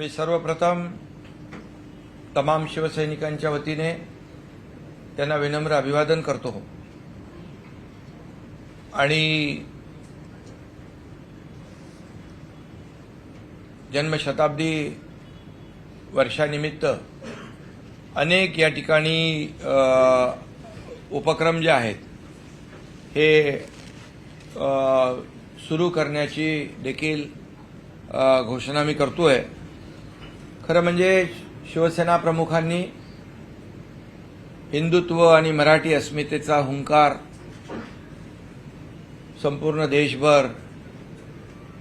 मी सर्वप्रथम तमाम शिवसैनिकांच्या वतीने त्यांना विनम्र अभिवादन करतो आणि जन्मशताब्दी वर्षानिमित्त अनेक या ठिकाणी उपक्रम जे आहेत हे सुरू करण्याची देखील घोषणा मी करतोय। खरं म्हणजे शिवसेना प्रमुखांनी हिंदुत्व आणि मराठी अस्मितेचा हुंकार संपूर्ण देशभर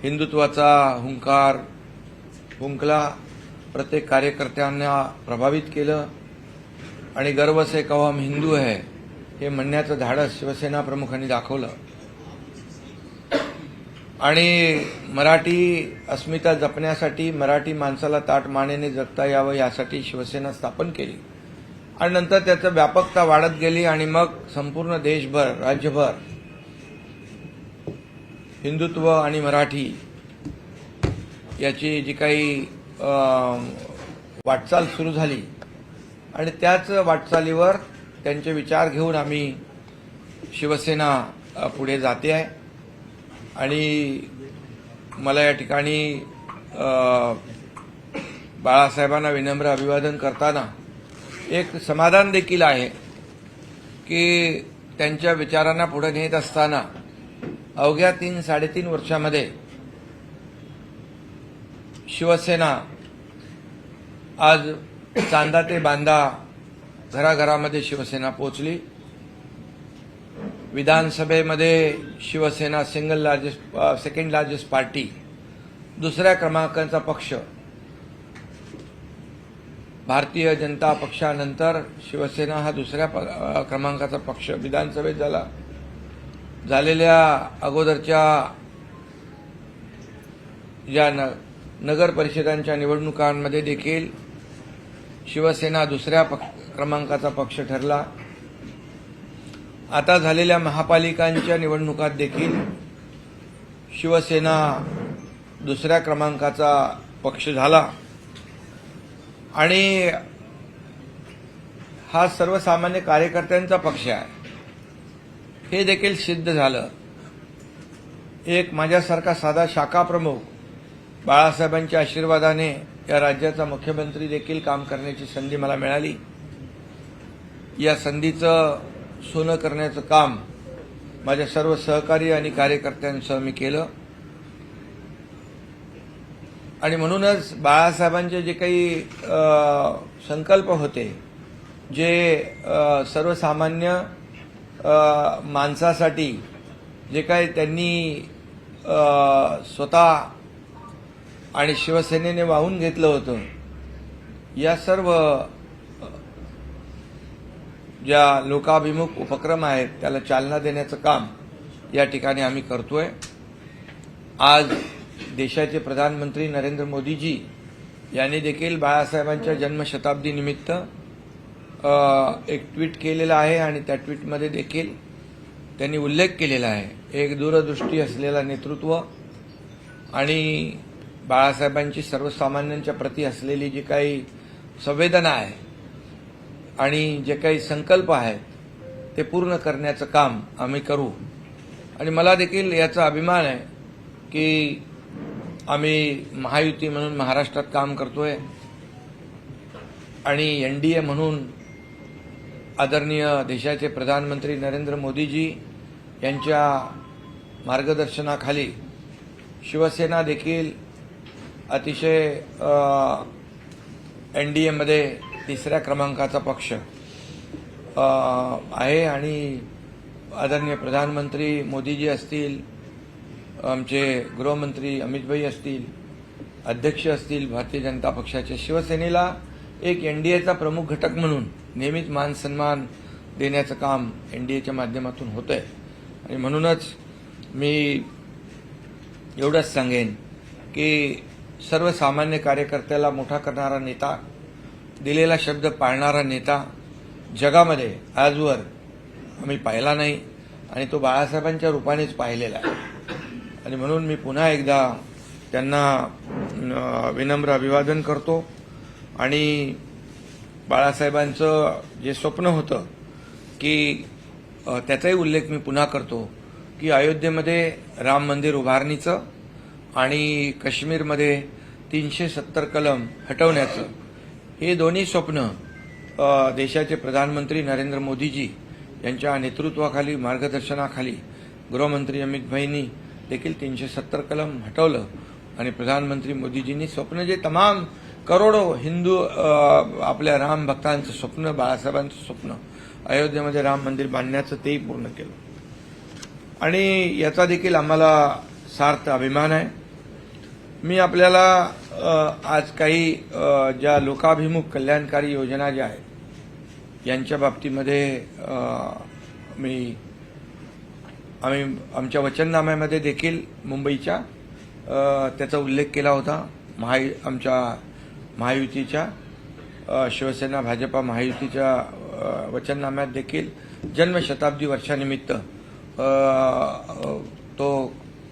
हिंदुत्वाचा हुंकार फुंकला, प्रत्येक कार्यकर्त्यांना प्रभावित केलं आणि गर्व से कहो हम हिंदू है हे म्हणण्याचं धाडस शिवसेना प्रमुखांनी दाखवलं आणि मराठी अस्मिता जपण्यासाठी मराठी माणसाला ताठ मानेने जगता यावं यासाठी शिवसेना स्थापन केली आणि नंतर त्याची व्यापकता वाढत गेली आणि मग संपूर्ण देशभर राज्यभर हिंदुत्व आणि मराठी याची जी काही वाटचाल सुरू झाली आणि त्याच वाटचालीवर त्यांचे विचार घेऊन आम्ही शिवसेना पुढे जाते आहे आणि मला या ठिकाणी बाळासाहेबांना विनम्र अभिवादन करताना एक समाधान देखील आहे की त्यांच्या विचारांना पुढे नेत असताना अवघ्या 3-3.5 वर्षामध्ये शिवसेना आज चांदा ते बांदा घराघरामध्ये शिवसेना पोहोचली। विधानसभेमध्ये शिवसेना सेकंड लार्जेस्ट पार्टी, दुसऱ्या क्रमांकाचा पक्ष। भारतीय जनता पक्षानंतर शिवसेना हा दुसऱ्या क्रमांकाचा पक्ष विधानसभेत झालेल्या अगोदरच्या या नगर परिषदांच्या निवडणुकांमध्ये देखील शिवसेना दुसऱ्या क्रमांकाचा पक्ष ठरला। आता झालेल्या महापालिकांच्या निवडणुकात देखील शिवसेना दुसऱ्या क्रमांकाचा पक्ष झाला आणि हा सर्वसामान्य कार्यकर्त्यांचा पक्ष आहे हे देखील सिद्ध झालं। एक माझ्यासारखा साधा शाखा प्रमुख बाळासाहेबांच्या आशीर्वादाने या राज्याचा मुख्यमंत्री देखील काम करण्याची संधी मला मिळाली। या संधीचं सोनं करण्याचं काम माझ्या सर्व सहकारी आणि कार्यकर्त्यांसह मी केलं आणि म्हणूनच बाळासाहेबांचे जे काही संकल्प होते, जे सर्वसामान्य माणसासाठी जे काही त्यांनी स्वतः आणि शिवसेनेने वाहून घेतलं होतं, या सर्व ज्या लोकाभिमुख उपक्रम आहेत त्याला चालना देण्याचं काम या ठिकाणी आम्ही करतोय। आज देशाचे प्रधानमंत्री नरेंद्र मोदीजी यांनी देखील बाळासाहेबांच्या जन्मशताब्दी निमित्त एक ट्विट केलेलं आहे आणि त्या ट्विटमध्ये देखील त्यांनी उल्लेख केलेला आहे एक दूरदृष्टी असलेला नेतृत्व आणि बाळासाहेबांची सर्वसामान्यांच्या प्रती असलेली जी काही संवेदना आहे आणि जे काही संकल्प आहेत ते पूर्ण करण्याचं काम आम्ही करू आणि मला देखील याचा अभिमान आहे की आम्ही महायुती म्हणून महाराष्ट्रात काम करतोय आणि एनडीए म्हणून आदरणीय देशाचे प्रधानमंत्री नरेंद्र मोदीजी यांच्या मार्गदर्शनाखाली शिवसेना देखील अतिशय एनडीएमध्ये तिसऱ्या क्रमांकाचा पक्ष आहे आणि आदरणीय प्रधानमंत्री मोदीजी असतील, आमचे गृहमंत्री अमितभाई असतील, अध्यक्ष असतील भारतीय जनता पक्षाचे, शिवसेनेला एक एनडीएचा प्रमुख घटक म्हणून नेहमीच मान सन्मान देण्याचं काम एनडीएच्या माध्यमातून होतंय आणि म्हणूनच मी एवढंच सांगेन की सर्वसामान्य कार्यकर्त्याला मोठा करणारा नेता, दिलेला शब्द पाळणारा नेता जगामध्ये आजवर आम्ही पाहिला नाही आणि तो बाळासाहेबांच्या रूपानेच पाहिलेला आहे आणि म्हणून मी पुन्हा एकदा त्यांना विनम्र अभिवादन करतो आणि बाळासाहेबांचं जे स्वप्न होतं की त्याचाही उल्लेख मी पुन्हा करतो की अयोध्येमध्ये राम मंदिर उभारणीचं आणि काश्मीरमध्ये 370 कलम हटवण्याचं हे दोन्ही स्वप्न देशाचे प्रधानमंत्री नरेंद्र मोदीजी यांच्या नेतृत्वाखाली मार्गदर्शनाखाली गृहमंत्री अमित भाईंनी देखील 370 कलम हटवलं आणि प्रधानमंत्री मोदीजींनी स्वप्न जे तमाम करोडो हिंदू आपल्या राम भक्तांचं स्वप्न बाळासाहेबांचं स्वप्न अयोध्येमध्ये राम मंदिर बांधण्याचं तेही पूर्ण केलं आणि याचा देखील आम्हाला सार्थ अभिमान आहे। मी आपल्याला आज काही ज्या लोकाभिमुख कल्याणकारी योजना ज्या आहेत यांच्या बाबतीमध्ये आम्ही आमच्या वचननाम्यामध्ये देखील मुंबईच्या त्याचा उल्लेख केला होता। आमच्या महायुतीच्या शिवसेना भाजपा महायुतीच्या वचननाम्यात देखील जन्मशताब्दी वर्षानिमित्त तो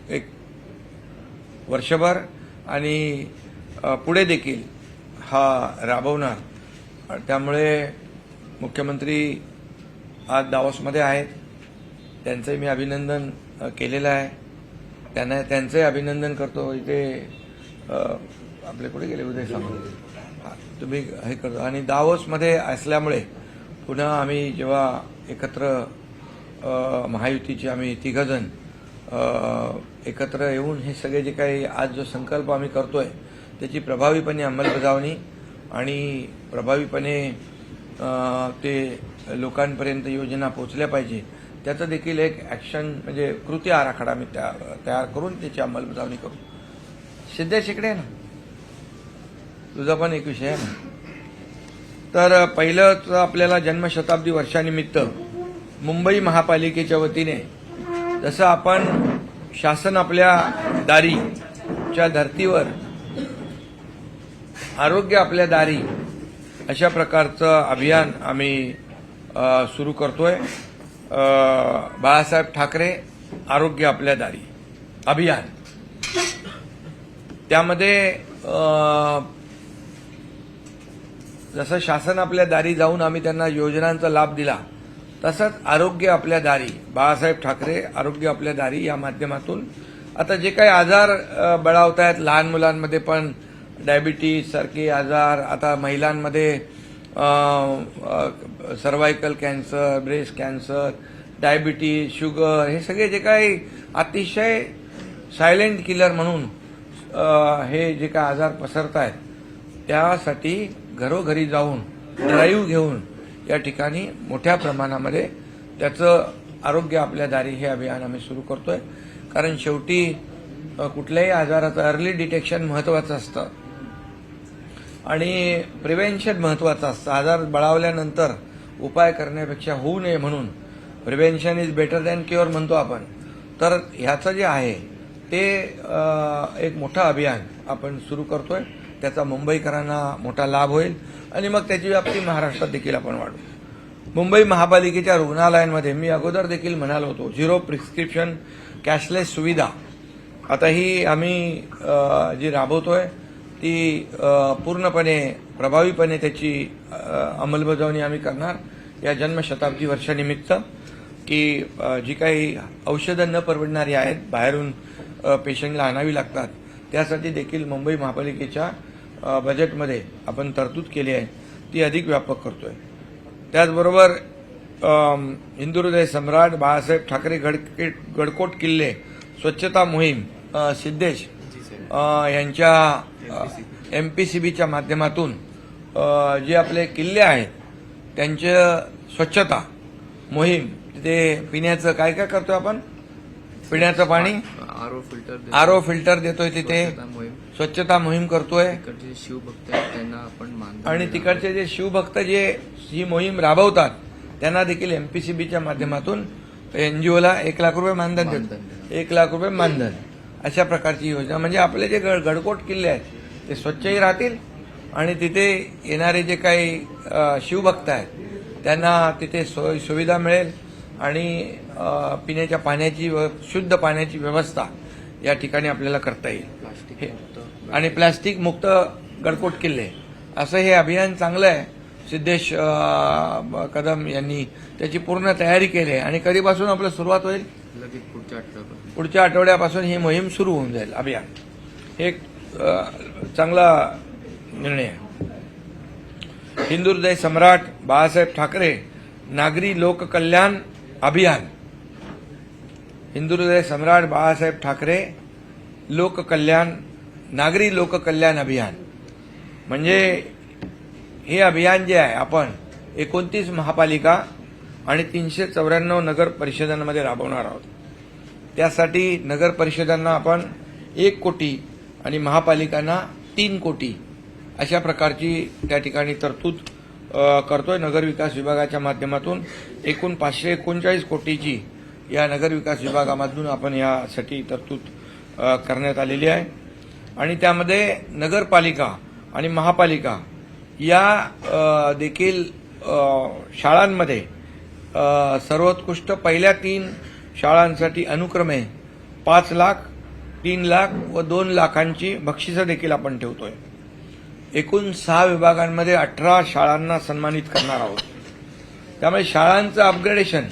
एक वर्षभर आणि पुढे देखील हा राबवणार। त्यामुळे मुख्यमंत्री आज दावोसमध्ये आहेत, त्यांचंही मी अभिनंदन केलेलं आहे, त्यांचंही अभिनंदन करतो। इथे आपले कुठे गेले उदय सामंत तुम्ही हे करतो आणि दावोसमध्ये असल्यामुळे पुन्हा आम्ही जेव्हा एकत्र महायुतीचे आम्ही तिघजण एकत्र येऊन हे सगळे जे काही आज जो संकल्प आम्ही करतोय त्याची प्रभावीपणे अंमलबजावणी आणि प्रभावीपणे ते लोकांपर्यंत योजना पोहोचल्या पाहिजे त्याचं देखील एक ॲक्शन म्हणजे कृती आराखडा आम्ही तयार करून त्याची अंमलबजावणी करू। सिद्धेश इकडे ना, तुझा पण एक विषय आहे ना। तर पहिलं तर आपल्याला जन्मशताब्दी वर्षानिमित्त मुंबई महापालिकेच्या वतीने जसं आपण शासन आपल्या दारीच्या धर्तीवर आरोग्य आपल्या दारी अशा प्रकारचं अभियान आम्ही सुरू करतोय। बाळासाहेब ठाकरे आरोग्य आपल्या दारी अभियान, त्यामध्ये जसं शासन आपल्या दारी जाऊन आम्ही त्यांना योजनांचा लाभ दिला तसंच आरोग्य आपल्या दारी बाळासाहेब ठाकरे आरोग्य आपल्या दारी या माध्यमातून आता जे काही आजार बळावत आहेत लहान मुलांमध्ये पण डायबिटीज सारखे आजार, आता महिलांमध्ये cervical cancer, breast cancer, diabetes, sugar हे सगळे जे काही अतिशय सायलेंट किलर म्हणून हे जे काही आजार पसरत आहेत त्यासाठी घरोघरी जाऊन ड्राईव्ह घेऊन या ठिकाणी मोठ्या प्रमाणामध्ये त्याचं आरोग्य आपल्या दारी हे अभियान आम्ही सुरू करतोय। कारण शेवटी कुठल्याही आजाराचं अर्ली डिटेक्शन महत्वाचं असतं आणि प्रिव्हेन्शन महत्वाचं असतं। आजार बळावल्यानंतर उपाय करण्यापेक्षा होऊ नये म्हणून prevention is better than cure म्हणतो आपण। तर ह्याचं जे आहे ते एक मोठं अभियान आपण सुरू करतोय, त्याचा मुंबईकरांना मोठा लाभ होईल आणि मग त्याची व्याप्ती महाराष्ट्रात देखील आपण वाढवू। मुंबई महापालिकेच्या रुग्णालयांमध्ये मी अगोदर देखील म्हणालो होतो झिरो प्रिस्क्रिप्शन कॅशलेस सुविधा आता ही आम्ही जी राबवतोय ती पूर्णपणे प्रभावीपणे त्याची अंमलबजावणी आम्ही करणार या जन्मशताब्दी वर्षानिमित्त की जी काही औषधं न परवडणारी आहेत बाहेरून पेशंटला आणावी लागतात त्यासाठी देखील मुंबई महापालिकेच्या बजेटमध्ये आपण तरतूद केली आहे, ती अधिक व्यापक करतोय। त्याचबरोबर हिंदुहृदय सम्राट बाळासाहेब ठाकरे गडकोट किल्ले स्वच्छता मोहीम सिद्धेश यांच्या MPCBच्या माध्यमातून जे आपले किल्ले आहेत त्यांचे स्वच्छता मोहीम, तिथे पिण्याचं काय काय करतोय आपण, पिण्याचं पाणी आरओ फिल्टर देतोय, तिथे स्वच्छता मोहीम करतोय शिवभक्त त्यांना आपण आणि तिकडचे जे शिवभक्त जे ही मोहीम राबवतात त्यांना देखील MPCBच्या माध्यमातून NGOला 1 लाख रुपये मानधन देतो, 1 लाख रुपये मानधन अशा प्रकारची योजना। म्हणजे आपले जे गडकोट किल्ले आहेत ते स्वच्छही राहतील आणि तिथे येणारे जे काही शिवभक्त आहेत त्यांना तिथे सोय सुविधा मिळेल आणि पिण्याच्या पाण्याची शुद्ध पाण्याची व्यवस्था या ठिकाणी आपल्याला करता येईल। आणि प्लास्टिक मुक्त गडकोट किल्ले असं हे अभियान चांगलं आहे. सिद्धेश कदम यांनी त्याची पूर्ण तयारी केली आहे आणि कधीपासून आपलं सुरुवात होईल? लगेच पुढच्या आठवड्यापासून. पुढच्या आठवड्यापासून ही मोहीम सुरू होऊन जाईल. अभियान हे एक चांगला निर्णय आहे. हिंदू हृदय सम्राट बाळासाहेब ठाकरे नागरी लोककल्याण अभियान. हिंदू हृदय सम्राट बाळासाहेब ठाकरे लोककल्याण नागरी लोककल्याण अभियान म्हणजे हे अभियान जे आहे आपण 29 महापालिका आणि 394 नगर परिषदांमध्ये राबवणार आहोत. त्यासाठी नगर परिषदांना आपण 1 कोटी आणि महापालिकांना 3 कोटी अशा प्रकारची त्या ठिकाणी तरतूद करतोय. नगर विकास विभागाच्या माध्यमातून एकूण 539 कोटीची या नगर विकास विभागामधून आपण यासाठी तरतूद करण्यात आलेली आहे. आणि त्यामध्ये नगरपालिका आणि महापालिका या देखील शाळांमध्ये सर्वोत्कृष्ट पहिल्या 3 शाळांसाठी अनुक्रमे 5 लाख, 3 लाख व 2 लाखांची बक्षिसं देखील आपण ठेवतोय. एकूण 6 विभागांमध्ये 18 शाळांना सन्मानित करणार आहोत. त्यामुळे शाळांचं अपग्रेडेशन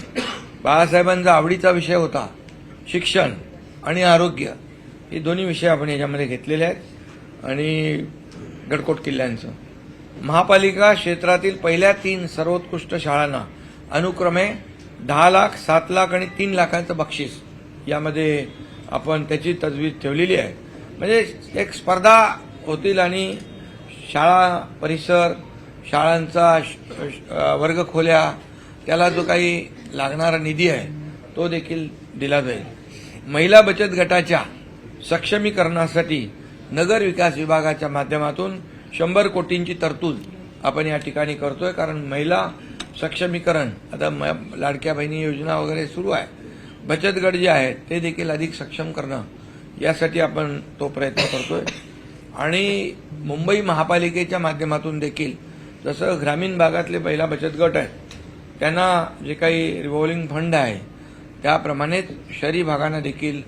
बाळासाहेबांचा आवडीचा विषय होता. शिक्षण आणि आरोग्य हे दोन्ही विषय आपण याच्यामध्ये घेतलेले आहेत. आणि गडकोट किल्ल्यांचं महापालिका क्षेत्रातील पहिल्या 3 सर्वोत्कृष्ट शाळांना अनुक्रमे 10 लाख, 7 लाख आणि 3 लाखांचं बक्षीस यामध्ये आपण त्याची तजवीज ठेवलेली आहे. म्हणजे एक स्पर्धा होतील आणि शाळा परिसर, शाळांचा वर्गखोल्या, त्याला जो काही लागणारा निधी आहे तो देखील दिला जाईल. महिला बचत गटाच्या सक्षमीकरणासाठी नगर विकास विभागाच्या माध्यमातून 100 कोटींची तरतूद आपण या ठिकाणी करतोय. कारण महिला सक्षमीकरण आता लाडक्या बहिणी योजना वगैरे सुरू आहे. बचत गट जे आहेत ते देखील अधिक सक्षम करणं यासाठी आपण तो प्रयत्न करतोय. आणि मुंबई महापालिकेच्या माध्यमातून देखील जसं ग्रामीण भागातले महिला बचत गट आहेत त्यांना जे काही रिव्हॉल्विंग फंड आहे त्याप्रमाणेच शहरी भागांना देखील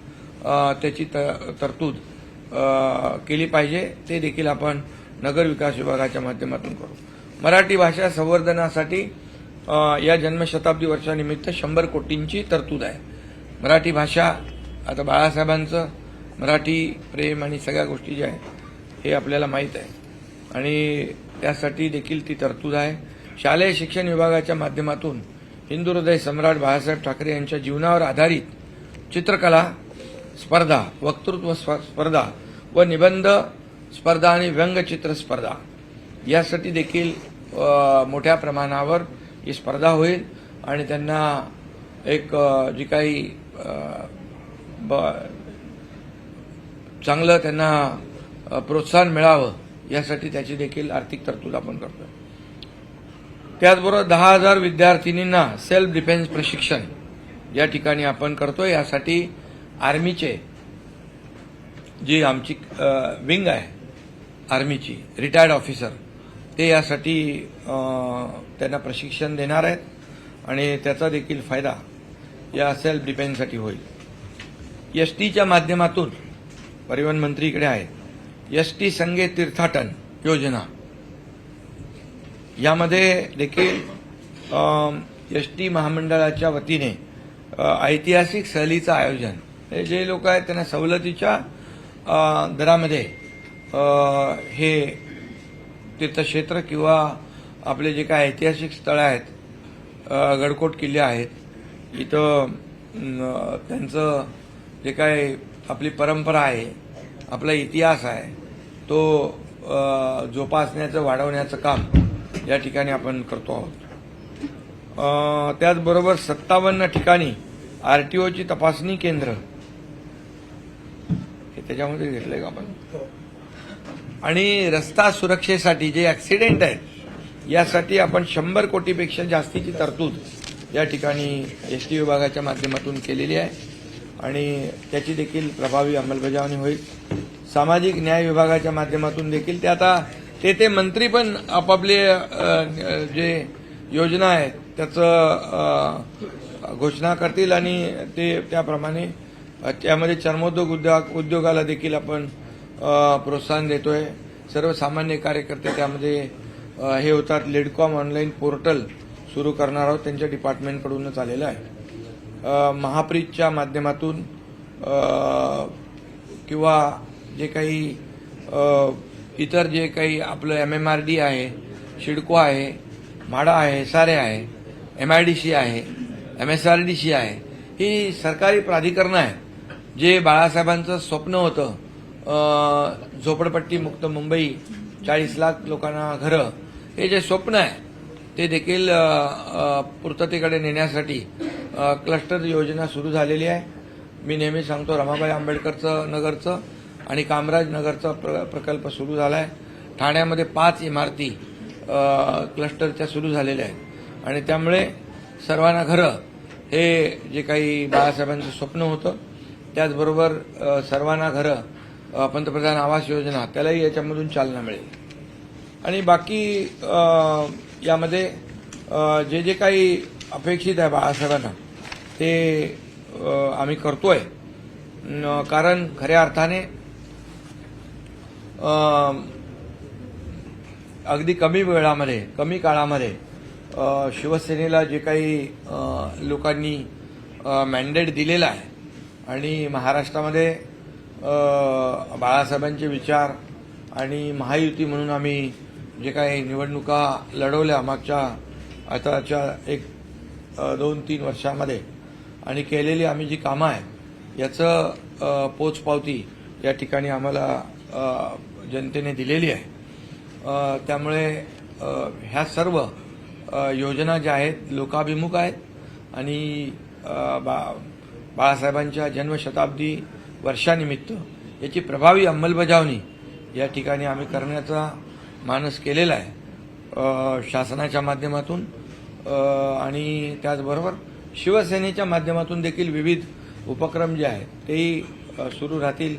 त्याची तरतूद केली पाहिजे. ते देखील आपण नगर विकास विभागाच्या माध्यमातून करू. मराठी भाषा संवर्धनासाठी या जन्मशताब्दी वर्षानिमित्त 100 कोटींची तरतूद आहे. मराठी भाषा आता बाळासाहेबांचं मराठी प्रेम आणि सगळ्या गोष्टी ज्या आहेत हे आपल्याला माहीत आहे आणि त्यासाठी देखील ती तरतूद आहे. शालेय शिक्षण विभागाच्या माध्यमातून हिंदू हृदय सम्राट बाळासाहेब ठाकरे यांच्या जीवनावर आधारित चित्रकला स्पर्धा, वक्तृत्व स्पर्धा व निबंध स्पर्धा आणि व्यंगचित्र स्पर्धा यासाठी देखील मोठ्या प्रमाणावर ही स्पर्धा होईल. आणि त्यांना एक जी काही चांगलं त्यांना प्रोत्साहन मिळावं यासाठी त्याची देखील आर्थिक तरतूद आपण करतोय. त्याचबरोबर 10,000 विद्यार्थिनींना सेल्फ डिफेन्स प्रशिक्षण या ठिकाणी आपण करतोय. यासाठी आर्मीचे जी आमची विंग आहे आर्मीची रिटायर्ड ऑफिसर ते यासाठी त्यांना प्रशिक्षण देणार आहेत आणि त्याचा देखील फायदा या सेल्फ डिफेन्ससाठी होईल. एसटीच्या माध्यमातून परिवहन मंत्री इकडे आहेत. एसटी संगे तीर्थाटन योजना यामध्ये देखील एसटी महामंडळाच्या वतीने ऐतिहासिक सहलीचं आयोजन जे लोक आहेत त्यांना सवलतीच्या दरामध्ये हे तीर्थक्षेत्र किंवा आपले जे काही ऐतिहासिक स्थळं आहेत गडकोट किल्ले आहेत इथं त्यांचं जे काय आपली परंपरा आहे आपला इतिहास आहे तो जोपासण्याचं वाढवण्याचं काम या ठिकाणी आपण करतो आहोत. त्याचबरोबर 57 ठिकाणी आरटीओची तपासणी केंद्र हे त्याच्यामध्ये घेतलंय का आपण. आणि रस्ता सुरक्षेसाठी जे ऍक्सिडेंट आहेत यासाठी आपण 100 कोटीपेक्षा जास्तीची तरतूद या ठिकाणी एसटी विभागाच्या माध्यमातून केलेली आहे आणि त्याची देखील प्रभावी अंमलबजावणी होईल. सामाजिक न्याय विभागाच्या माध्यमातून देखील ते आता ते मंत्री पण आपापले जे योजना आहेत त्याचं घोषणा करतील आणि ते त्याप्रमाणे त्यामध्ये चर्मोद्योग उद्योगाला देखील आपण प्रोत्साहन देतोय. सर्वसामान्य कार्यकर्ते त्यामध्ये हे होतात. लेडकॉम ऑनलाईन पोर्टल सुरू करणार आहोत, त्यांच्या डिपार्टमेंटकडूनच आलेलं आहे. महाप्रीतच्या माध्यमातून किंवा जे काही इतर जे काही आपलं MMRD आहे, शिडको आहे, म्हाडा आहे, SRA आहे, MIDC आहे, MSRDC आहे, ही सरकारी प्राधिकरणं आहेत. जे बाळासाहेबांचं स्वप्न होतं, झोपडपट्टी मुक्त मुंबई, 40 लाख लोकांना घरं, हे जे स्वप्न आहे ते देखील पूर्ततेकडे नेण्यासाठी क्लस्टर योजना सुरू झालेली आहे. मी नेहमी सांगतो, रमाबाई आंबेडकरचं नगरचं आणि कामराज नगरचा प्रकल्प सुरू झाला आहे. ठाण्यामध्ये 5 इमारती क्लस्टरच्या सुरू झालेल्या आहेत आणि त्यामुळे सर्वांना घरं हे जे काही बाळासाहेबांचं स्वप्न होतं, त्याचबरोबर सर्वांना घरं, पंतप्रधान आवास योजना, त्यालाही याच्यामधून चालना मिळेल. आणि बाकी यामध्ये जे जे काही अपेक्षित आहे बाळासाहेबांना ते आम्ही करतोय. कारण खऱ्या अर्थाने अगदी कमी वेळामध्ये, कमी काळामध्ये शिवसेनेला जे काही लोकांनी मॅन्डेट दिलेलं आहे आणि महाराष्ट्रामध्ये बाळासाहेबांचे विचार आणि महायुती म्हणून आम्ही जे काही निवडणुका लढवल्या मागच्या आताच्या 1-2-3 वर्षामध्ये आणि केलेली आम्ही जी कामं आहे याचं पोचपावती या ठिकाणी आम्हाला जनतेने दिलेली आहे. त्यामुळे ह्या सर्व योजना ज्या आहेत लोकाभिमुख आहेत आणि बाळासाहेबांच्या जन्मशताब्दी वर्षानिमित्त याची प्रभावी अंमलबजावणी या ठिकाणी आम्ही करण्याचा मानस केलेला आहे शासनाच्या माध्यमातून. आणि त्याचबरोबर शिवसेनेच्या माध्यमातून देखील विविध उपक्रम जे आहेत तेही सुरू राहतील.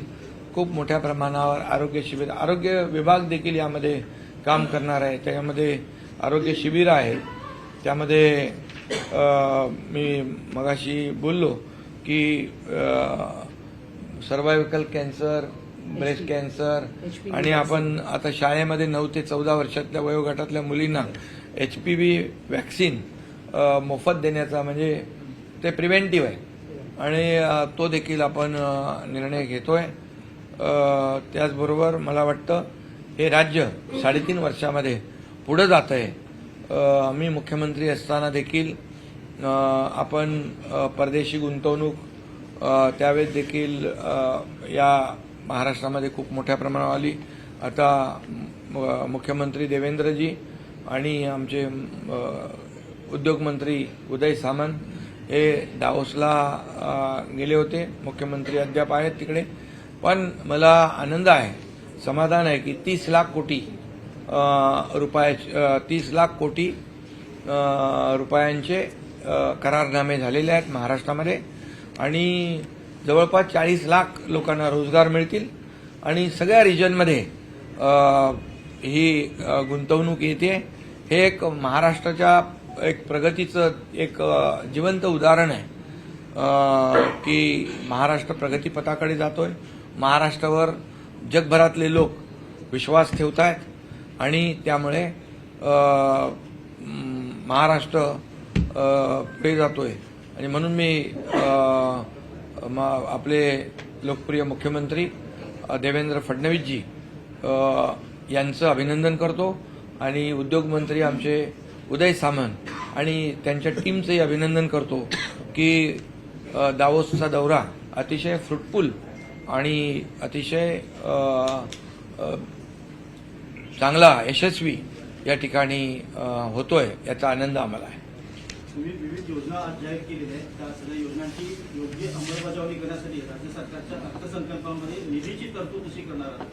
खूप मोठ्या प्रमाणावर आरोग्य शिबिर, आरोग्य विभाग देखील यामध्ये काम करणार आहे. त्यामध्ये आरोग्य शिबिरं आहेत. त्यामध्ये मी मगाशी बोललो की सर्वायव्हिकल कॅन्सर, ब्रेस्ट कॅन्सर आणि आपण आता शाळेमध्ये 9 ते 14 वर्षातल्या वयोगटातल्या मुलींना HPV वॅक्सिन मोफत देण्याचा, म्हणजे ते प्रिव्हेंटिव्ह आहे आणि तो देखील आपण निर्णय घेतोय. त्याचबरोबर मला वाटतं हे राज्य 3.5 वर्षामध्ये पुढे जात आहे. आम्ही मुख्यमंत्री असताना देखील आपण परदेशी गुंतवणूक त्यावेळेस देखील या महाराष्ट्रामध्ये खूप मोठ्या प्रमाणावर आली. आता मुख्यमंत्री देवेंद्रजी आणि आमचे उद्योगमंत्री उदय सामंत हे दावोसला गेले होते. मुख्यमंत्री अद्याप आहेत तिकडे. पण मला आनंद आहे, समाधान आहे की 30 लाख कोटी रुपयांचे करारनामे झालेले आहेत महाराष्ट्रामध्ये आणि जवळपास 40 लाख लोकांना रोजगार मिळतील आणि सगळ्या रिजनमध्ये ही गुंतवणूक येते. हे एक महाराष्ट्राच्या एक प्रगतीचं एक जिवंत उदाहरण आहे की महाराष्ट्र प्रगतीपथाकडे जातोय. महाराष्ट्रावर जगभरातले लोक विश्वास ठेवत आहेत आणि त्यामुळे महाराष्ट्र पुढे जातोय. आणि म्हणून मी आपले लोकप्रिय मुख्यमंत्री देवेंद्र फडणवीसजी यांचं अभिनंदन करतो आणि उद्योगमंत्री आमचे उदय सामंत आणि त्यांच्या टीमचंही अभिनंदन करतो की दावोसचा दौरा अतिशय फ्रुटफुल आणि अतिशय चांगला, यशस्वी या ठिकाणी होतोय, याचा आनंद आम्हाला आहे. तुम्ही विविध योजना आज जाहीर केलेल्या आहेत. त्या सगळ्या योजनांची योग्य अंमलबजावणी करण्यासाठी राज्य सरकारच्या अर्थसंकल्पामध्ये निधीची तरतूद कशी करणार आहात?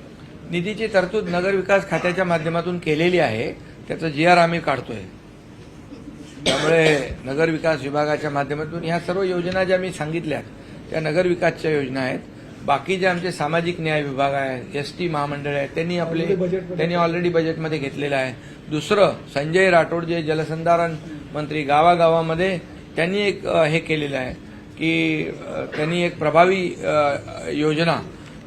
निधीची तरतूद नगरविकास खात्याच्या माध्यमातून केलेली आहे. त्याचं GR आम्ही काढतोय. त्यामुळे नगरविकास विभागाच्या माध्यमातून ह्या सर्व योजना ज्या मी सांगितल्या त्या नगरविकासच्या योजना आहेत. बाकी जे आमचे सामाजिक न्याय विभाग आहे, ST महामंडळ आहे, त्यांनी ऑलरेडी बजेटमध्ये घेतलेलं आहे. दुसरं, संजय राठोड जे जलसंधारण मंत्री, गावागावामध्ये त्यांनी एक हे केलेलं आहे की त्यांनी एक प्रभावी योजना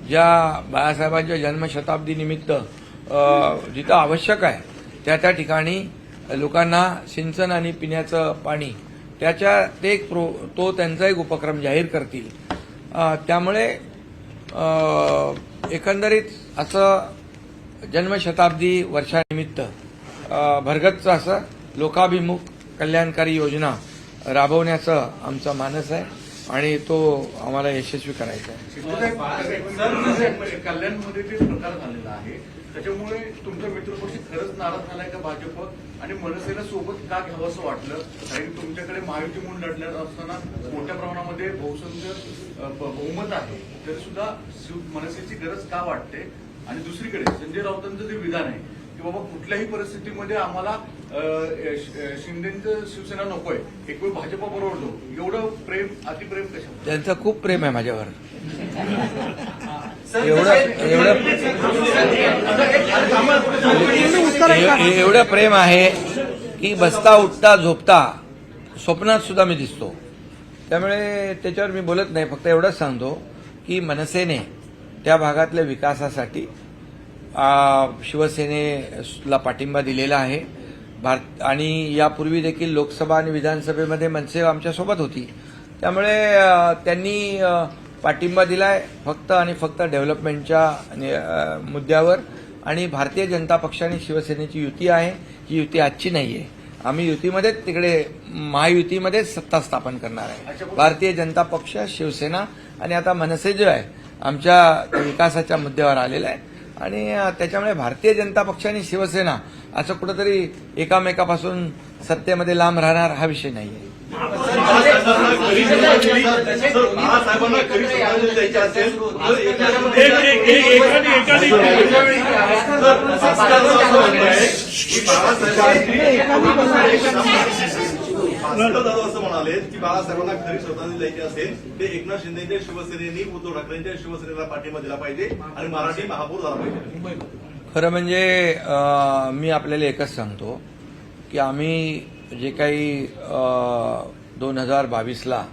ज्या बाळासाहेबांच्या जन्मशताब्दी निमित्त जिथं आवश्यक आहे त्या ठिकाणी लोकांना सिंचन आणि पिण्याचं पाणी तो त्यांचा एक उपक्रम जाहीर करतील. त्यामुळे एकंदरीत असं जन्मशताब्दी वर्षानिमित्त भरगच्च असं लोकाभिमुख कल्याणकारी योजना राबवण्याचं आमचा मानस आहे आणि तो आम्हाला यशस्वी करायचा आहे. कल्याणमध्ये जे प्रकार झालेला आहे त्याच्यामुळे तुमचा मित्रपक्ष खरंच नाराज झालाय का भाजप आणि मनसेला सोबत का घ्यावं असं वाटलं? कारण तुमच्याकडे महायुती म्हणून लढण्यात असताना मोठ्या प्रमाणामध्ये बहुमत आहे तरी सुद्धा मनसेची गरज का वाटते? आणि दुसरीकडे संजय राऊतांचं जे विधान आहे की बाबा कुठल्याही परिस्थितीमध्ये आम्हाला शिंदेचं शिवसेना नकोय, एक वेळ भाजपा बरोबर जाऊ, एवढं प्रेम अतिप्रेम कशा? त्यांचं खूप प्रेम आहे माझ्यावर. एवढं प्रेम आहे की बसता उठता झोपता स्वप्नात सुद्धा मी दिसतो. त्यामुळे त्याच्यावर मी बोलत नाही, फक्त एवढंच सांगतो की मनसेने त्या भागातल्या विकासासाठी शिवसेनेला पाठिंबा दिलेला आहे. आणि यापूर्वी देखील लोकसभा आणि विधानसभेमध्ये मनसे आमच्यासोबत होती. त्यामुळे त्यांनी पाठिंबा दिलाय फक्त आणि फक्त डेव्हलपमेंटच्या मुद्द्यावर. आणि भारतीय जनता पक्ष आणि शिवसेनेची युती आहे, ही युती आजची नाहीये. आम्ही युतीमध्ये तिकडे महायुतीमध्ये सत्ता स्थापन करणार आहे. भारतीय जनता पक्ष, शिवसेना आणि आता मनसे जो आहे आमच्या विकासाच्या मुद्द्यावर आलेला आहे. आणि त्याच्यामुळे भारतीय जनता पक्ष आणि शिवसेना असं कुठंतरी एकामेकापासून सत्तेमध्ये लांब राहणार हा विषय नाहीये. असं म्हणाले की बाळासाहेबांना खरी श्रद्धांजली द्यायची असेल ते एकनाथ शिंदेच्या शिवसेनेनी उद्धव ठाकरेंच्या शिवसेनेला पाठिंबा दिला पाहिजे आणि मराठी महापौर झाला पाहिजे. खरं म्हणजे मी आपल्याला एकच सांगतो की आम्ही जे काही 2022ला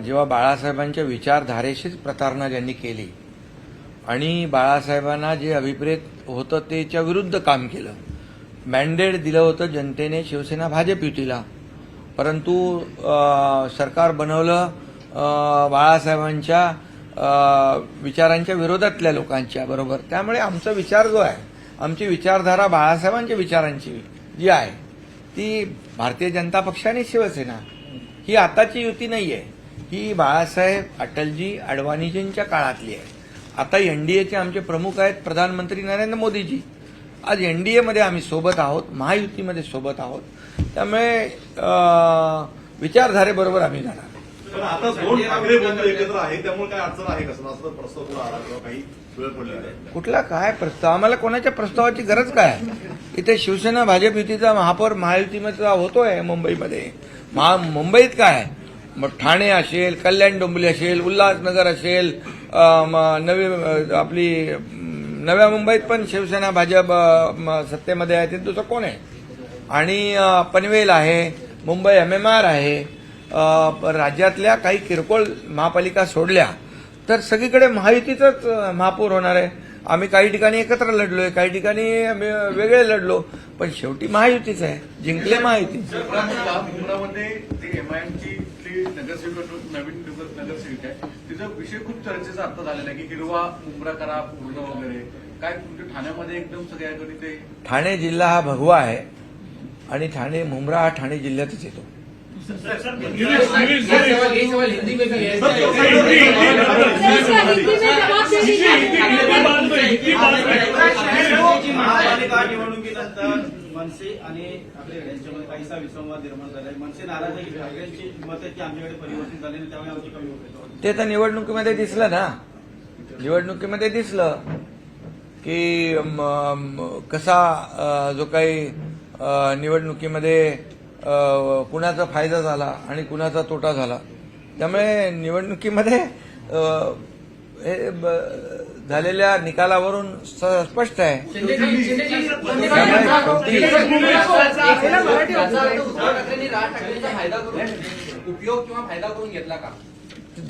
जेव्हा बाळासाहेबांच्या विचारधारेशीच प्रतारणा ज्यांनी केली आणि बाळासाहेबांना जे अभिप्रेत होतं त्याच्या विरुद्ध काम केलं, मॅन्डेट दिलं होतं जनतेने शिवसेना भाजप युतीला, परंतु सरकार बनवलं बाळासाहेबांच्या विचारांच्या विरोधातल्या लोकांच्या बरोबर. त्यामुळे आमचा विचार जो आहे, आमची विचारधारा बाळासाहेबांच्या विचारांची जी आहे ती भारतीय जनता पक्ष आणि शिवसेना ही आताची युती नाहीये. ही बाळासाहेब, अटलजी, अडवाणीजींच्या काळातली आहे. आता एनडीएचे आमचे प्रमुख आहेत प्रधानमंत्री नरेंद्र मोदीजी. आज एनडीएमध्ये आम्ही सोबत आहोत, महायुतीमध्ये सोबत आहोत. त्यामुळे विचारधारेबरोबर आम्ही जाणार. पण आता दोन ठाकरे बंधू एकत्र आहे त्यामुळे काय अडचण आहे का? असं प्रस्ताव पुढे आला किंवा काही वेळ पडलेला आहे? कुठला काय प्रस्ताव? आम्हाला कोणाच्या प्रस्तावाची गरज काय? इथे शिवसेना भाजप युतीचा महापौर महायुतीमध्ये होतोय मुंबईमध्ये. मुंबईत काय मग ठाणे असेल, कल्याण डोंबिवली असेल, उल्हासनगर असेल, नव्या मुंबईत पण शिवसेना भाजप सत्तेमध्ये आहे. ते दुसरं कोण आहे? आणि पनवेल आहे, मुंबई MMR आहे. राज्यातल्या काही किरकोळ महापालिका सोडल्या तर सगळीकडे महायुतीचाच महापौर होणार आहे. आम्ही काही ठिकाणी एकत्र लढलोय, काही ठिकाणी वेगळे लढलो, पण शेवटी महायुतीच आहे. जिंकले महायुती. मुंब्रामध्ये ते MIMची नगरसेवक नवीन नगरसेविक आहे, तिचा विषय खूप चर्चेचा अर्थ झालेला आहे की हिरवा मुंब्रा करा पूर्ण वगैरे. काय तुमच्या ठाण्यामध्ये एकदम सगळ्याकडे ते ठाणे जिल्हा हा भगवा आहे आणि ठाणे मुंब्रा हा ठाणे जिल्ह्यातच येतो. महापालिका निवडणुकीनंतर मनसे आणि आपल्या यांच्यामध्ये काहीसा विसंवाद निर्माण झालाय. मनसे नाराज आहे की ठाकरेंची मत आहे की आमच्याकडे परिवर्तन झाले आणि त्यामुळे आमची कमी होते. ते तर निवडणुकीमध्ये दिसलं ना. निवडणुकीमध्ये दिसलं की कसा जो काही निवडणुकीमध्ये कुणाचा फायदा झाला आणि कुणाचा तोटा झाला. त्यामुळे निवडणुकीमध्ये झालेल्या निकालावरून स्पष्ट आहे. उपयोग किंवा फायदा करून घेतला का?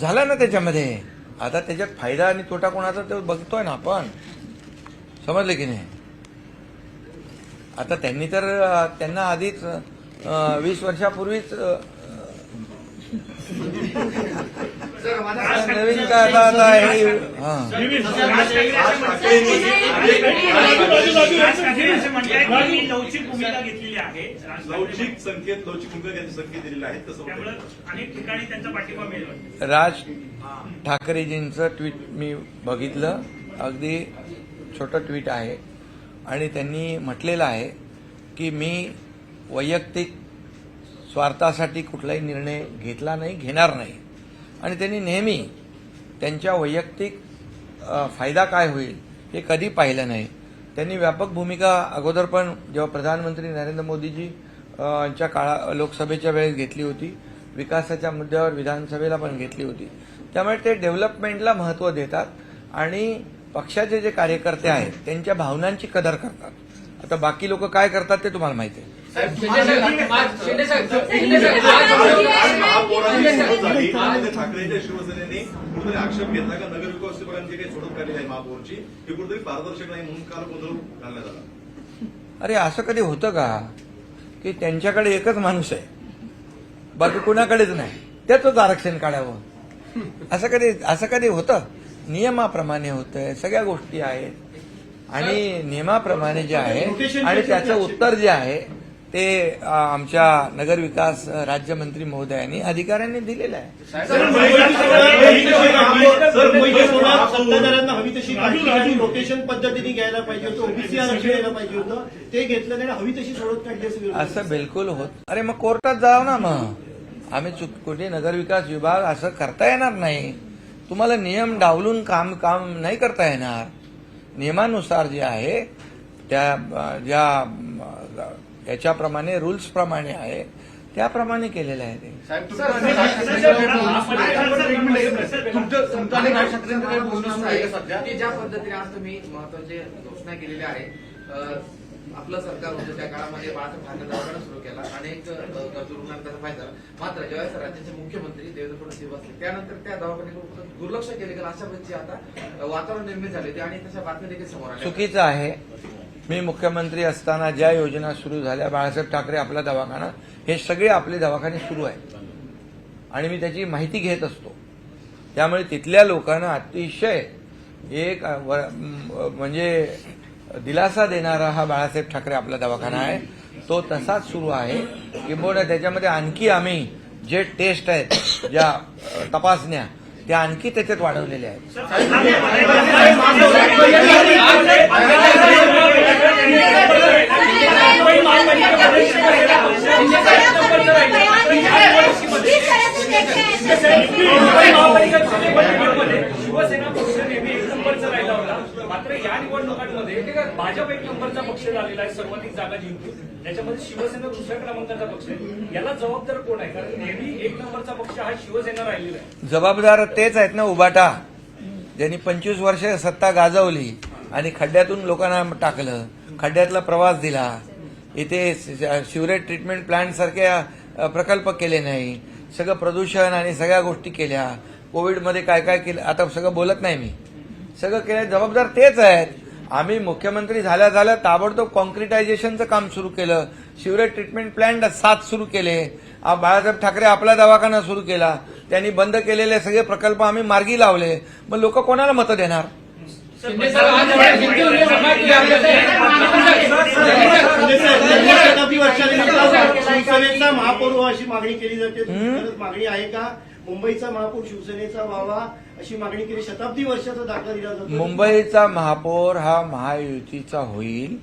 झाला ना त्याच्यामध्ये. आता त्याच्यात फायदा आणि तोटा कोणाचा ते बघतोय ना आपण, समजले की नाही. आता त्यांनी तर त्यांना आधीच 20 वर्षापूर्वीच नवीन काय आता हे हां लवचिक भूमिका घेतलेली आहे. लवचिक भूमिका घेण्याचे संकेत दिलेले आहेत तसं त्यामुळे अनेक ठिकाणी त्यांचा पाठिंबा मिळेल. राज ठाकरेजींचं ट्विट मी बघितलं, अगदी छोटं ट्विट आहे आणि त्यांनी म्हटलेलं आहे की मी वैयक्तिक स्वार्थासाठी कुठलाही निर्णय घेतला नाही, घेणार नाही. आणि त्यांनी नेहमी त्यांच्या वैयक्तिक फायदा काय होईल हे कधी पाहिलं नाही. त्यांनी व्यापक भूमिका अगोदर पण जेव्हा प्रधानमंत्री नरेंद्र मोदीजी यांच्या लोकसभेच्या वेळेस घेतली होती, विकासाच्या मुद्द्यावर विधानसभेला पण घेतली होती. त्यामुळे ते डेव्हलपमेंटला महत्त्व देतात आणि पक्षाचे जे कार्यकर्ते आहेत त्यांच्या भावनांची कदर करतात. आता बाकी लोक काय करतात ते तुम्हाला माहिती आहे. ठाकरेंच्या शिवसेनेने कुठेतरी आक्षेप घेतला का नगरविकास विभागांची काही सोडत काढली आहे महापौरची, ही कुठेतरी पारदर्शक नाही म्हणून काल गोंधळ घालण्यात आला. अरे असं कधी होतं का की त्यांच्याकडे एकच माणूस आहे, बाकी कुणाकडेच नाही, त्याचंच आरक्षण काढावं? असं कधी होतं? नियमाप्रमाणे होतंय, सगळ्या गोष्टी आहेत आणि नियमाप्रमाणे जे आहे आणि त्याचं उत्तर जे आहे ते आमच्या नगरविकास राज्यमंत्री महोदयांनी अधिकाऱ्यांनी दिलेलं आहे. सत्ताधाऱ्यांना हवी तशी रोटेशन पद्धतीने घ्यायला पाहिजे होतं, ओबीसी आरक्षण द्यायला पाहिजे होतं, ते घेतलं नाही, हवी तशी सोडत काढली असं बिलकुल होत. अरे मग कोर्टात जाऊ ना. मग आम्ही कुठे नगरविकास विभाग असं करता येणार नाही. तुम्हाला नियम डावलून काम नाही करता येणार. नियमानुसार जे आहे त्या ज्या याच्याप्रमाणे रूल्स प्रमाणे आहे त्याप्रमाणे केलेलं आहे ते. ज्या पद्धतीने आज तुम्ही महत्वाची घोषणा केलेली आहे, आपलं सरकार होतं त्या काळामध्ये बाळासाहेब ठाकरे दवाखाना सुरू केला, अनेक गरजू रुग्णांना त्याचा फायदा झाला. मात्र ज्यावेळेस राज्याचे मुख्यमंत्री देवेंद्र फडणवीस बसले त्यानंतर त्या दवाखान्याकडे दुर्लक्ष केले गेलं, अशा पद्धतीचे आता वातावरण निर्मित झाले ते आणि तशा बातम्या देखील समोर आल्या. चुकीचं आहे. मी मुख्यमंत्री असताना ज्या योजना सुरू झाल्या, बाळासाहेब ठाकरे आपला दवाखाना, हे सगळे आपले दवाखाने सुरू आहेत आणि मी त्याची माहिती घेत असतो. त्यामुळे तिथल्या लोकांना अतिशय एक म्हणजे दिलासा देणारा हा बाळासाहेब ठाकरे आपला दवाखाना आहे. तो तसाच सुरू आहे. किंबहुना त्याच्यामध्ये आणखी आम्ही जे टेस्ट आहेत, ज्या तपासण्या, त्या आणखी त्याच्यात वाढवलेल्या आहेत. शिवसेना पक्ष नेहमी एक नंबरचा राहिला होता, मात्र या निवडणुकांमध्ये भाजप एक नंबरचा पक्ष झालेला आहे, सर्वाधिक जागा जिंकून. त्याच्यामध्ये शिवसेना दुसऱ्या क्रमांकाचा पक्ष आहे. याला जबाबदार कोण आहे? कारण नेहमी एक नंबरचा पक्ष हा शिवसेना राहिलेला आहे. जबाबदार तेच आहेत ना, उबाटा, ज्यांनी 25 वर्ष सत्ता गाजवली आणि खड्ड्यातून लोकांना टाकलं, खड्ड्यातला प्रवास दिला, इथे सिवरेज ट्रीटमेंट प्लांट सारख्या प्रकल्प केले नाही, सगळं प्रदूषण आणि सगळ्या गोष्टी केल्या, कोविडमध्ये काय काय केलं, आता सगळं बोलत नाही मी, सगळं केलं. जबाबदार तेच आहेत. आम्ही मुख्यमंत्री झाल्या ताबडतोब कॉन्क्रिटायझेशनचं काम सुरू केलं, सिवरेज ट्रीटमेंट प्लांट 7 सुरू केले, बाळासाहेब ठाकरे आपला दवाखाना सुरू केला, त्यांनी बंद केलेले सगळे प्रकल्प आम्ही मार्गी लावले. मग लोक कोणाला मतं देणार? शिवसेनेचा महापौर व्हावा अशी मागणी केली जाते. मागणी आहे का? मुंबईचा महापौर शिवसेनेचा व्हावा अशी मागणी केली. शताब्दी वर्षाचा दाखला दिला जातो. मुंबईचा महापौर हा महायुतीचा होईल.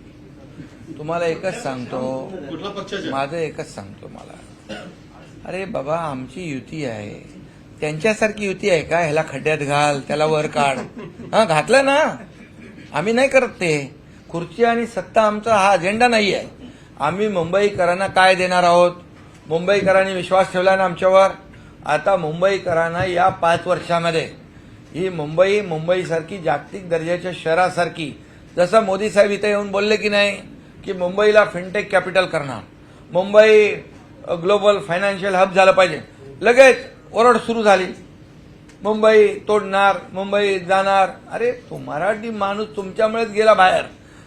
तुम्हाला एकच सांगतो, माझं एकच सांगतो मला, अरे बाबा आमची युती आहे, त्यांच्यासारखी युती आहे का? ह्याला खड्ड्यात घाल, त्याला वर काढ. हा घातलं ना, आम्ही नाही करत ते. खुर्ची आणि सत्ता आमचा हा अजेंडा नाही आहे. आम्ही मुंबईकरांना काय देणार आहोत? मुंबईकरांनी विश्वास ठेवला ना आमच्यावर. आता मुंबईकरांना या 5 वर्षामध्ये ही मुंबईसारखी जागतिक दर्जाच्या शहरासारखी, जसं मोदी साहेब इथे येऊन बोलले की नाही की मुंबईला फिनटेक कॅपिटल करणार, मुंबई ग्लोबल फायनान्शियल हब झालं पाहिजे, लगेच ओरड सुरू झाली. मुंबई तोडणार, मुंबई जाणार. अरे तो मराठी माणूस तुमच्यामुळेच गेला बाहेर,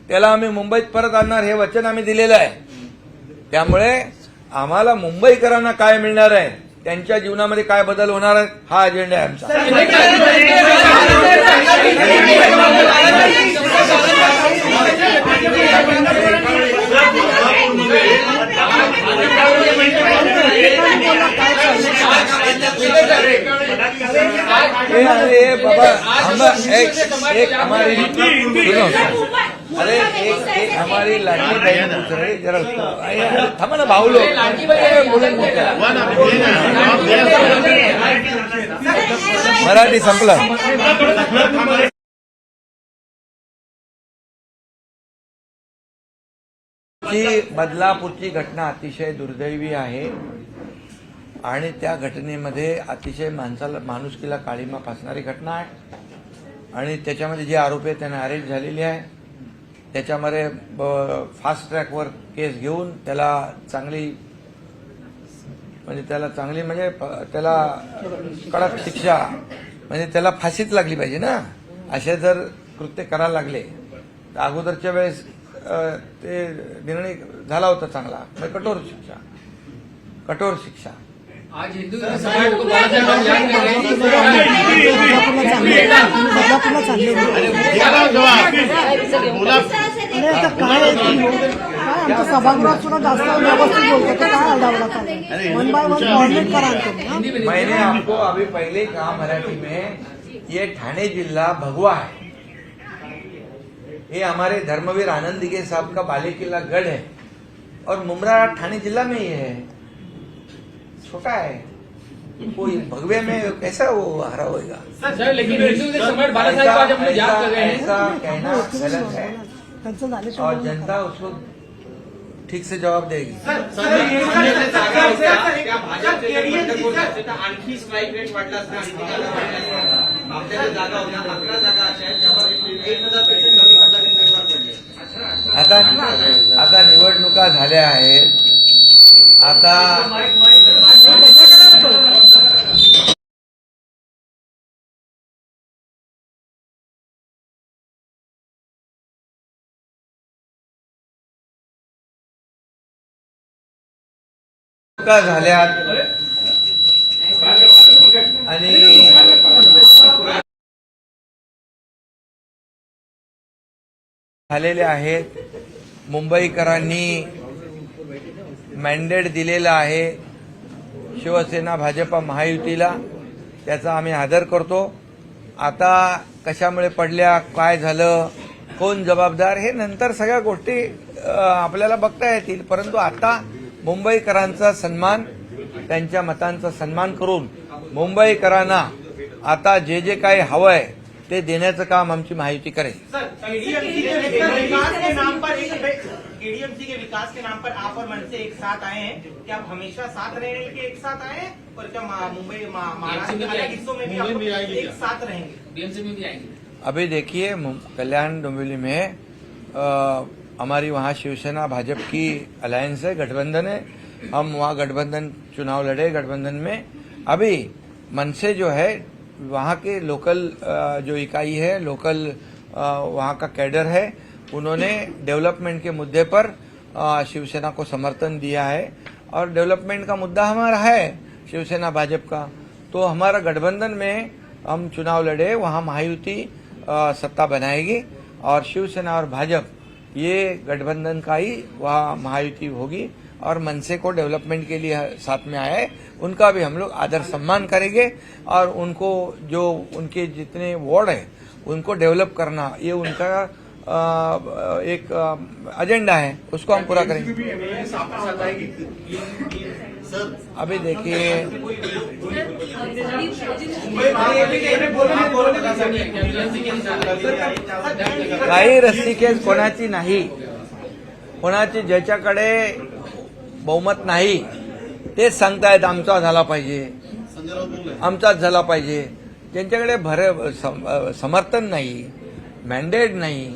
त्याला आम्ही मुंबईत परत आणणार हे वचन आम्ही दिलेलं आहे. त्यामुळे आम्हाला मुंबईकरांना काय मिळणार आहे, त्यांच्या जीवनामध्ये काय बदल होणार आहे, हा अजेंडा आहे आमचा. अरे बाबा एक हमारी सुनो, अरे एक हमारी लाडकी बहन पूछ रही, जरा थांबा ना भाऊ लोग बोलून मराठी संपलं. ची बदलापूरची घटना अतिशय दुर्दैवी आहे आणि त्या घटनेमध्ये अतिशय माणुसकीला काळीमा फासणारी घटना आहे आणि त्याच्यामध्ये जे आरोपी आहेत त्यांना अरेस्ट झालेली आहे. त्याच्यामध्ये फास्ट ट्रॅकवर केस घेऊन त्याला चांगली त्याला कडक शिक्षा, म्हणजे त्याला फाशीच लागली पाहिजे ना. असे जर कृत्य करायला लागले तर अगोदरच्या वेळेस ते निर्णय झाला होता चांगला, म्हणजे कठोर शिक्षा. आज हिंदू समाज को बालासाहेब याद कर रहे आमच्या सभागृहात सुद्धा जास्त व्यवस्थित बोलतो तो काय आरडाओरडा चालू वन बाय वन कोऑर्डिनेट करा तुम्ही. मैंने आपको अभी पहले कहा मराठी में, ये ठाणे जिला भगवा है, ये हमारे धर्मवीर आनंद दिघे साहब का बाले किला गढ़ है और मुमरा ठाणे जिला में ही है, छोटा है. कोई भगवे में कैसा वो हरा होगा. सर लेकिन हिंदू समाज बालासाहेब को आज हम लोग याद कर रहे हैं. ऐसा कहना गलत है त्यांचं झाले और जनता उसको ठीक से जवाब देगी. आणखी स्ट्राईक रेट वाढला असता आपल्या जागा होत्या 11 जागा अशा आहेत ज्यावर 1000 पेक्षा कमी मतदार पडले. आता निवडणुका झाल्या आहेत. आता झाल्यात आणि झालेले आहेत. मुंबईकरांनी मॅन्डेट दिलेला आहे शिवसेना भाजपा महायुतीला, त्याचा आम्ही आदर करतो. आता कशामुळे पडल्या, काय झालं, कोण जबाबदार, हे नंतर सगळ्या गोष्टी आपल्याला बघता येतील. परंतु आता मुंबईकरांचा सन्मान, त्यांच्या मतांचा सन्मान करून मुंबईकरांना आता जे जे काही हवंय ते देण्याचं काम आमची महायुती करेल. एडीएमसी के विकास के नाम पर आप और मनसे एक साथ आए हैं, क्या आप हमेशा साथ रहने के एक साथ आए हैं और क्या मुंबई महाराष्ट्र के अलग हिस्सों में भी आप एक साथ रहेंगे, बीएमसी में भी आएंगे? अभी देखिए कल्याण डोंबिवली में हमारी वहाँ शिवसेना भाजपा की अलायंस है, गठबंधन है. हम वहाँ गठबंधन चुनाव लड़े. गठबंधन में अभी मनसे जो है वहाँ के लोकल जो इकाई है, लोकल वहाँ का कैडर है, उन्होंने डेवलपमेंट के मुद्दे पर शिवसेना को समर्थन दिया है और डेवलपमेंट का मुद्दा हमारा है शिवसेना भाजपा का. तो हमारा गठबंधन में हम चुनाव लड़े, वहाँ महायुति सत्ता बनाएगी और शिवसेना और भाजपा ये गठबंधन का ही वहाँ महायुति होगी. और मनसे को डेवलपमेंट के लिए साथ में आया है, उनका भी हम लोग आदर सम्मान करेंगे और उनको जो उनके जितने वार्ड है उनको डेवलप करना ये उनका एक एजेंडा है, उसको हम पूरा करेंगे. अभी देखिए काही रस्तिकेस कोणाची नाही, कोणाची ज्याच्याकडे बहुमत नाही तेच सांगतायत आमचा झाला पाहिजे, आमचाच झाला पाहिजे. ज्यांच्याकडे समर्थन नाही, मॅन्डेट नाही,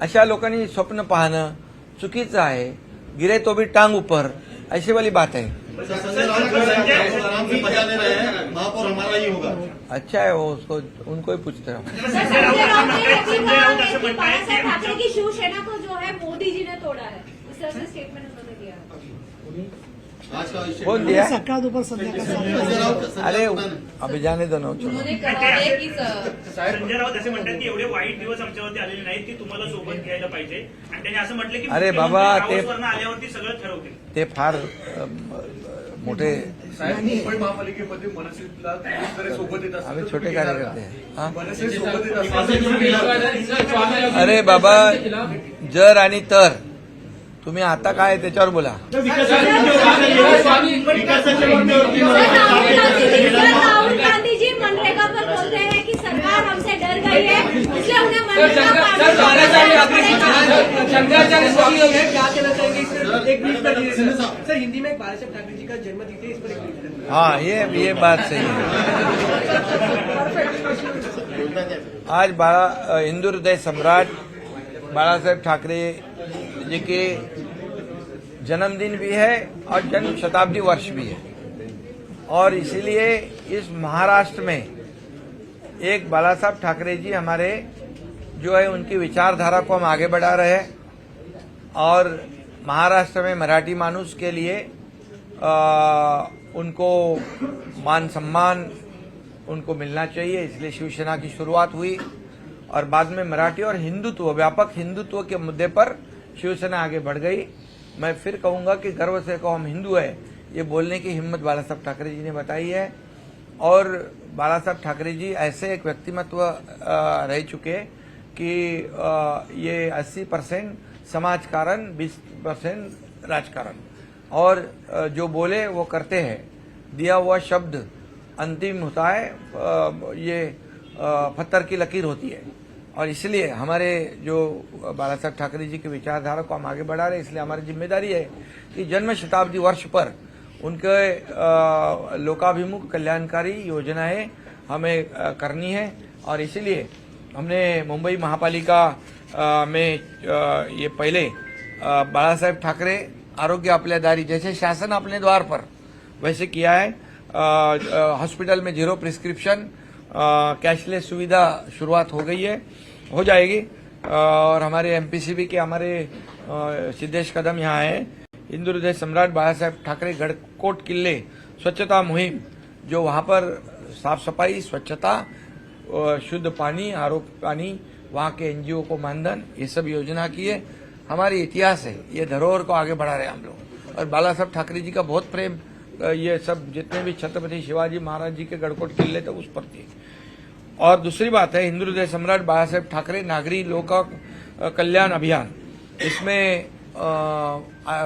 अशा लोकांनी स्वप्न पाहणं चुकीचं आहे. गिरे तो भी टांग ऊपर, ऐसी वाली बात है. महापौर हमारा ही होगा. अच्छा है वो, उसको उनको ही पूछते रहो। संजय राउत ने ये भी कहा है कि बाळासाहेब ठाकरे की शिवसेना को जो है मोदी जी ने तोड़ा है, इस तरह से स्टेटमेंट उन्होंने दिया है। आज का विषय कौन दिया? सकाळ दुपार संध्याकाळ अरे अभी जाने दो ना, चलो। उन्होंने कहा है कि संजय राऊत असे म्हणतात की एवढे वाईट दिवस आमच्यावरती आलेले नाहीत की तुम्हाला सोबत घ्यायला पाहिजे, आणि त्यांनी असं म्हटलं की अरे बाबा, ते- राऊतवरनं आल्यावरती सगळं ठरवतील. ते फार मोठे, साहेब, मुंबई महापालिकेमध्ये मनसेला जरी सोबत येत असतील आम्ही तर छोटे तुम्ही घेणार कार्यकर्ते का? हैं हाँ? मनसे सोबत येत असतील अरे बाबा, जर आणि तर तुम्ही आता काय त्याच्यावर बोला। सर, राहुल गांधी जी मनरेगा पर बोलते हैं कि सरकार हमसे डर गई है, इसलिए उन्हें मनरेगा क्या कहना चाहेंगे? एक मिनट सर, हिंदी में बाळासाहेब ठाकरे जी का जन्मतिथि है, इस पर एक मिनट। हाँ, ये बात सही है। आज हिंदू हृदय सम्राट बाला साहेब ठाकरे जी के जन्मदिन भी है और जन्म शताब्दी वर्ष भी है, और इसीलिए इस महाराष्ट्र में एक बाला साहब ठाकरे जी हमारे जो है उनकी विचारधारा को हम आगे बढ़ा रहे हैं, और महाराष्ट्र में मराठी मानुस के लिए उनको मान सम्मान उनको मिलना चाहिए, इसलिए शिवसेना की शुरुआत हुई, और बाद में मराठी और हिंदुत्व, व्यापक हिंदुत्व के मुद्दे पर शिवसेना आगे बढ़ गई। मैं फिर कहूंगा कि गर्व से कहो हम हिंदू है, ये बोलने की हिम्मत बाला साहब ठाकरे जी ने बताई है, और बाला साहब ठाकरे जी ऐसे एक व्यक्तिमत्व रह चुके कि ये 80% समाजकारण, 20% राजकारण, और जो बोले वो करते हैं, दिया हुआ शब्द अंतिम होता है, ये पत्थर की लकीर होती है, और इसलिए हमारे जो बाला साहब ठाकरे जी की विचारधारा को हम आगे बढ़ा रहे हैं, इसलिए हमारी जिम्मेदारी है कि जन्म शताब्दी वर्ष पर उनके लोकाभिमुख कल्याणकारी योजनाएं हमें करनी है, और इसीलिए हमने मुंबई महापालिका में ये पहले बाला साहेब ठाकरे आरोग्य आपल्या दारी, जैसे शासन अपने द्वार पर वैसे किया है। हॉस्पिटल में 0 प्रिस्क्रिप्शन कैशलेस सुविधा शुरुआत हो गई है, हो जाएगी, और हमारे एमपीसीबी के हमारे सिद्धेश कदम यहाँ है। हिंदू हृदय सम्राट बाला साहेब ठाकरे गढ़कोट किले स्वच्छता मुहिम, जो वहाँ पर साफ सफाई, स्वच्छता, शुद्ध पानी, आरोग्य पानी, वहाँ के एनजीओ को मानधन, ये सब योजना की है। हमारी इतिहास है, ये धरोहर को आगे बढ़ा रहे हैं हम लोग, और बाला साहब ठाकरे जी का बहुत प्रेम, ये सब जितने भी छत्रपति शिवाजी महाराज जी के गढ़कोट किले थे उस पर थी। और दूसरी बात है, हिंदू हृदय सम्राट बाला साहेब ठाकरे नागरी लोक कल्याण अभियान, इसमें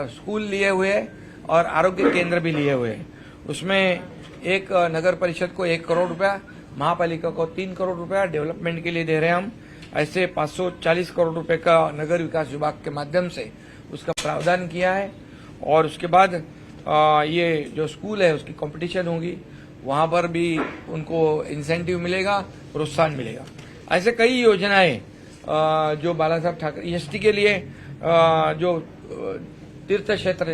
स्कूल लिए हुए हैं और आरोग्य केंद्र भी लिए हुए हैं। उसमें एक नगर परिषद को 1 करोड़ रुपया, महापालिका को 3 करोड़ रुपया डेवलपमेंट के लिए दे रहे हैं हम। ऐसे 540 करोड़ रुपए का नगर विकास विभाग के माध्यम से उसका प्रावधान किया है। और उसके बाद ये जो स्कूल है उसकी कंपटीशन होगी, वहां पर भी उनको इंसेंटिव मिलेगा, प्रोत्साहन मिलेगा। ऐसे कई योजनाएं जो बाला साहब ठाकरे एसटी के लिए जो तीर्थ क्षेत्र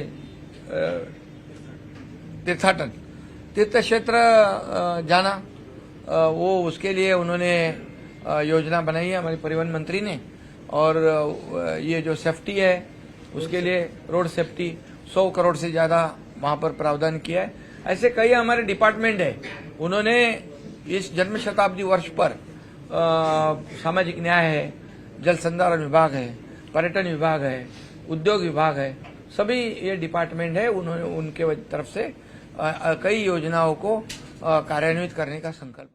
तीर्थाटन तीर्थ क्षेत्र जाना, वो उसके लिए उन्होंने योजना बनाई है हमारे परिवहन मंत्री ने। और ये जो सेफ्टी है उसके लिए रोड सेफ्टी 100 करोड़ से ज्यादा वहां पर प्रावधान किया है। ऐसे कई हमारे डिपार्टमेंट है, उन्होंने इस जन्म शताब्दी वर्ष पर सामाजिक न्याय है, जल संधारण विभाग है, पर्यटन विभाग है, उद्योग विभाग है, सभी ये डिपार्टमेंट है, उन्होंने उनके तरफ से कई योजनाओं को कार्यान्वित करने का संकल्प